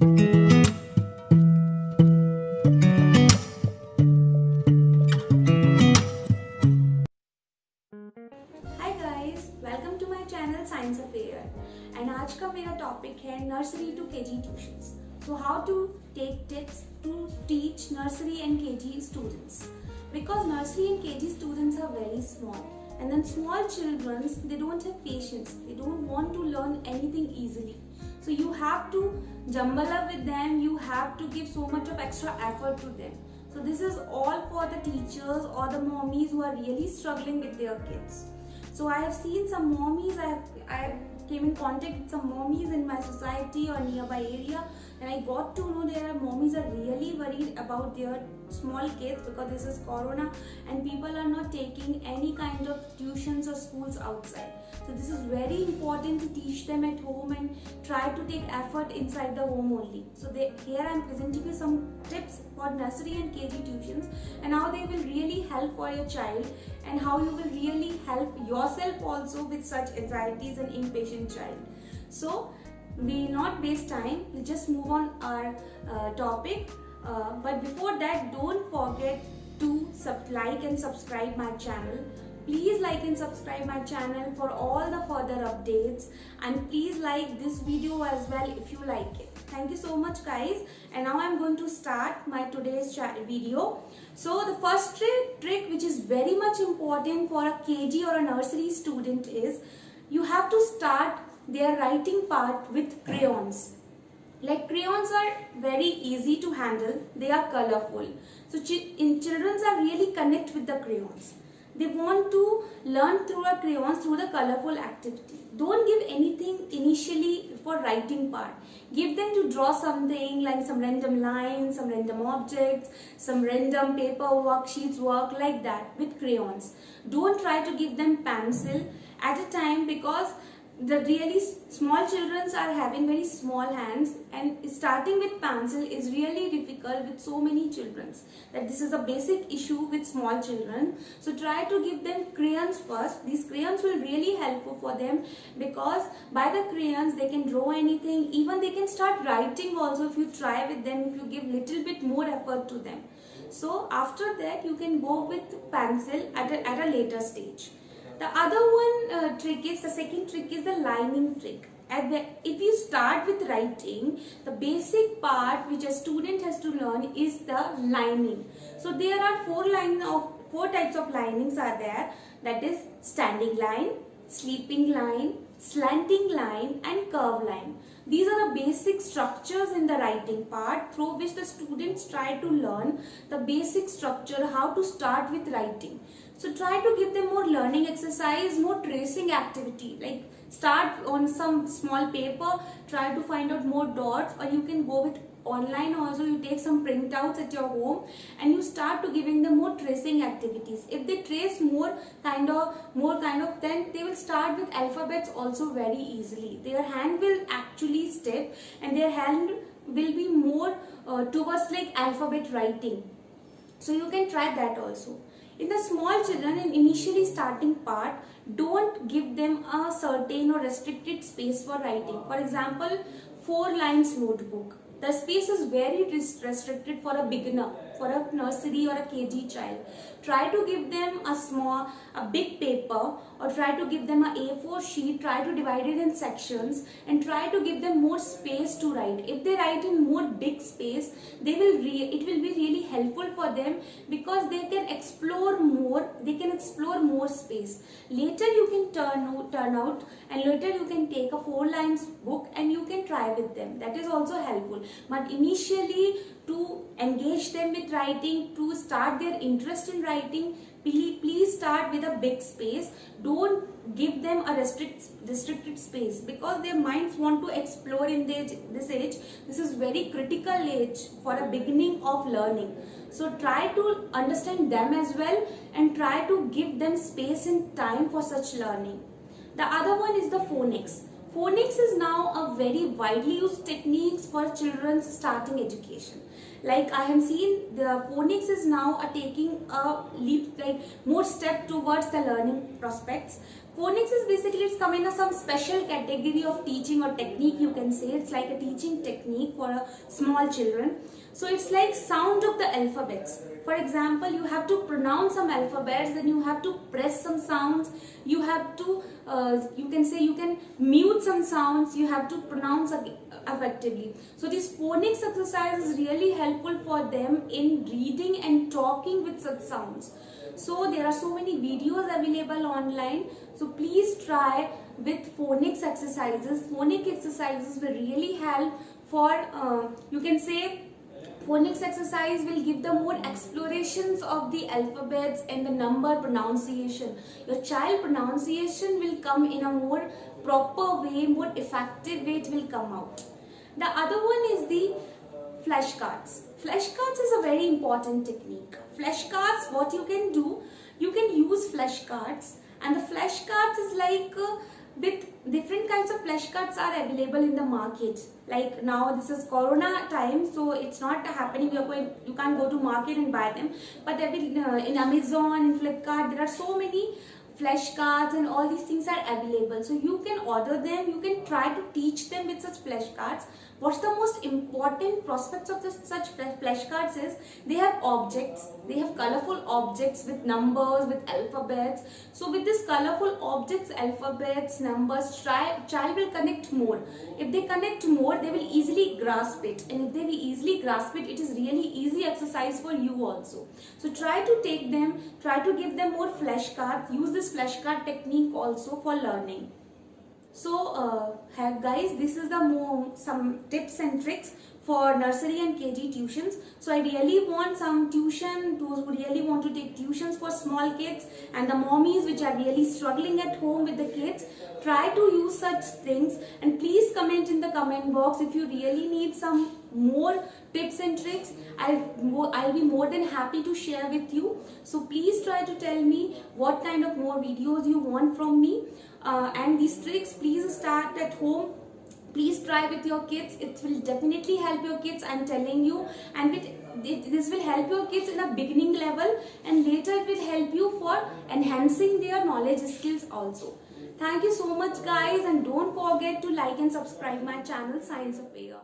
Hi guys, welcome to my channel science affair and आज का मेरा टॉपिक है nursery to KG tuitions. So how to take tips to teach nursery and KG students, because nursery and KG students are very small and then small children, they don't have patience, they don't want to learn anything easily, so you have to jumble up with them, you have to give so much of extra effort to them. So this is all for the teachers or the mommies who are really struggling with their kids. So I have seen some mommies, I came in contact with some mommies in my society or nearby area, and I got to know their mommies are really worried about their small kids because this is corona and people are not taking any kind of tuitions or schools outside. So this is very important to teach them at home and try to take effort inside the home only. So here I am presenting you some tips for nursery and KG tuitions and how they will really help for your child and how you will really help yourself also with such anxieties and impatient child. So we will not waste time, we'll just move on our topic. But before that, don't forget to like and subscribe my channel. Please like and subscribe my channel for all the further updates, and please like this video as well if you like it. Thank you so much guys, and now I'm going to start my today's video. So the first trick which is very much important for a KG or a nursery student is you have to start their writing part with crayons. Like crayons are very easy to handle, they are colorful. So children are really connect with the crayons. They want to learn through a crayons through the colorful activity. Don't give anything initially for writing part. Give them to draw something like some random lines, some random objects, some random paper worksheets work like that with crayons. Don't try to give them pencil at a time because the really small children are having very small hands, and starting with pencil is really difficult with so many children. That this is a basic issue with small children. So try to give them crayons first. These crayons will really helpful for them because by the crayons they can draw anything. Even they can start writing also if you try with them, if you give little bit more effort to them. So after that you can go with pencil at a later stage. The other one trick is, the second trick is the lining trick. If you start with writing, the basic part which a student has to learn is the lining. So there are four types of linings are there. That is standing line, sleeping line, slanting line and curve line. These are the basic structures in the writing part through which the students try to learn the basic structure, how to start with writing. So try to give them more learning exercise, more tracing activity, like start on some small paper, try to find out more dots, or you can go with online also. You take some printouts at your home and you start to giving them more tracing activities. If they trace more kind of then they will start with alphabets also very easily. Their hand will actually step and their hand will be more towards like alphabet writing. So you can try that also. In the small children, in initially starting part, don't give them a certain or restricted space for writing. For example, 4 lines notebook. The space is very restricted for a beginner, for a nursery or a KG child. Try to give them a big paper, or try to give them a A4 sheet, try to divide it in sections and try to give them more space to write. If they write in more big space, it will be really helpful for them because they can explore more, space. Later you can turn out and later you can take a 4 lines book and you can try with them. That is also helpful. But initially, to engage them with writing, to start their interest in writing, please start with a big space. Don't give them a restricted space because their minds want to explore in this age. This is very critical age for a beginning of learning. So try to understand them as well and try to give them space and time for such learning. The other one is the phonics. Phonics is now a very widely used technique for children's starting education. Like I have seen, the phonics is now taking a leap, like more step towards the learning prospects. Phonics is basically, it's come in some special category of teaching or technique, you can say. It's like a teaching technique for small children. So it's like sound of the alphabets. For example, you have to pronounce some alphabets, then you have to press some sounds, you have to, you can say, you can mute some sounds, you have to pronounce effectively. So this phonics exercise is really helpful for them in reading and talking with such sounds. So there are so many videos available online. So please try with phonics exercises. Phonics exercises will really help for, you can say, phonics exercise will give them more explorations of the alphabets and the number pronunciation. Your child pronunciation will come in a more proper way, more effective way it will come out. The other one is the flashcards. Flashcards is a very important technique. Flashcards, what you can do, you can use flashcards, and the flashcards is like with different kinds of flashcards are available in the market. Like now this is corona time, so it's not happening, you can't go to market and buy them, but in Amazon, in Flipkart, there are so many flashcards and all these things are available. So you can order them, you can try to teach them with such flashcards. What's the most important prospects of such flashcards is they have objects, they have colorful objects with numbers, with alphabets. So with this colorful objects, alphabets, numbers, child will connect more. If they connect more, they will easily grasp it, and if they will easily grasp it, it is really easy exercise for you also. So try to take them, try to give them more flashcards, use this flashcard technique also for learning. So guys, this is the some tips and tricks for nursery and KG tuitions. So I really want some tuition, those who really want to take tuitions for small kids, and the mommies which are really struggling at home with the kids, try to use such things, and please comment in the comment box if you really need some more tips and tricks. I'll be more than happy to share with you. So please try to tell me what kind of more videos you want from me, and these tricks please start at home. Please try with your kids. It will definitely help your kids, I'm telling you, and this will help your kids in a beginning level, and later it will help you for enhancing their knowledge skills also. Thank you so much guys, and don't forget to like and subscribe my channel Science Affair.